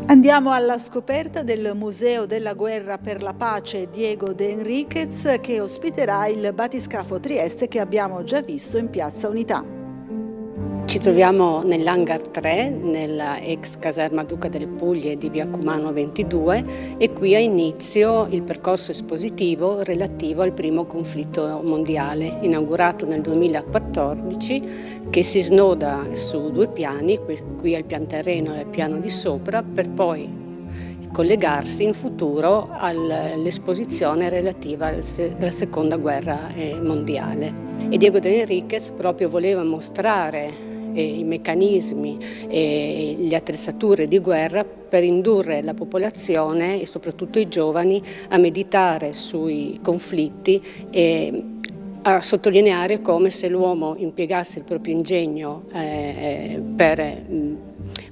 Andiamo alla scoperta del Museo della Guerra per la Pace Diego de Enriquez, che ospiterà il batiscafo Trieste che abbiamo già visto in Piazza Unità. Ci troviamo nell'hangar 3, nella ex caserma Duca delle Puglie di via Cumano 22, e qui ha inizio il percorso espositivo relativo al primo conflitto mondiale, inaugurato nel 2014, che si snoda su 2 piani, qui al pian terreno e al piano di sopra, per poi collegarsi in futuro all'esposizione relativa alla seconda guerra mondiale. E Diego de Enriquez proprio voleva mostrare i meccanismi e le attrezzature di guerra per indurre la popolazione e soprattutto i giovani a meditare sui conflitti e a sottolineare come se l'uomo impiegasse il proprio ingegno per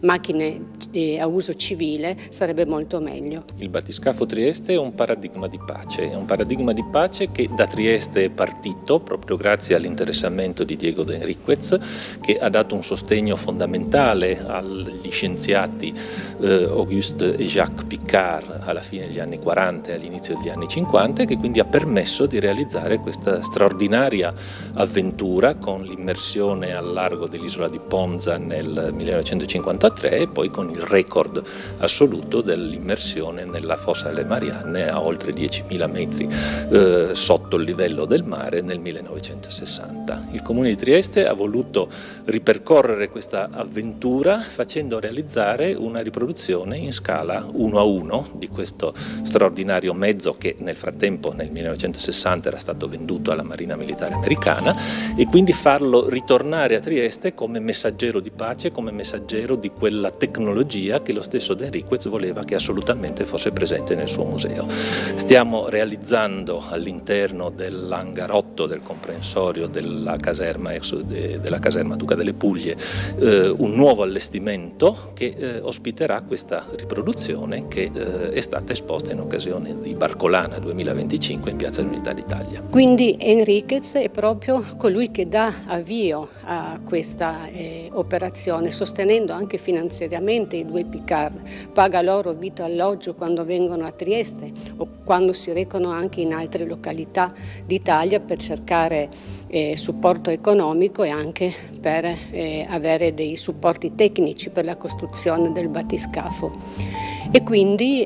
macchine a uso civile sarebbe molto meglio. Il batiscafo Trieste è un paradigma di pace che da Trieste è partito proprio grazie all'interessamento di Diego de Enriquez, che ha dato un sostegno fondamentale agli scienziati Auguste e Jacques Piccard alla fine degli anni 40 e all'inizio degli anni 50, e che quindi ha permesso di realizzare questa straordinaria avventura con l'immersione al largo dell'isola di Ponza nel 1953 e poi con il record assoluto dell'immersione nella fossa delle Marianne a oltre 10.000 metri sotto il livello del mare nel 1960. Il Comune di Trieste ha voluto ripercorrere questa avventura facendo realizzare una riproduzione in scala 1:1 di questo straordinario mezzo che nel frattempo nel 1960 era stato venduto alla Marina Militare Americana, e quindi farlo ritornare a Trieste come messaggero di pace, come messaggero di quella tecnologia che lo stesso de Enriquez voleva che assolutamente fosse presente nel suo museo. Stiamo realizzando all'interno dell'hangar 8 del comprensorio della caserma Duca delle Puglie un nuovo allestimento che ospiterà questa riproduzione che è stata esposta in occasione di Barcolana 2025 in Piazza dell'Unità d'Italia. Quindi Enriquez è proprio colui che dà avvio a questa operazione, sostenendo anche finanziariamente i 2 Piccard, paga loro vitto e alloggio quando vengono a Trieste o quando si recano anche in altre località d'Italia per cercare supporto economico e anche per avere dei supporti tecnici per la costruzione del batiscafo. E quindi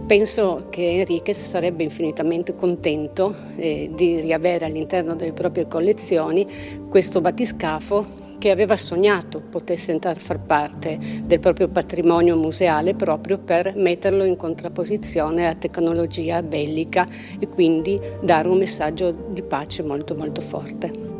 penso che Enriquez sarebbe infinitamente contento di riavere all'interno delle proprie collezioni questo batiscafo che aveva sognato potesse entrare a far parte del proprio patrimonio museale, proprio per metterlo in contrapposizione alla tecnologia bellica e quindi dare un messaggio di pace molto molto forte.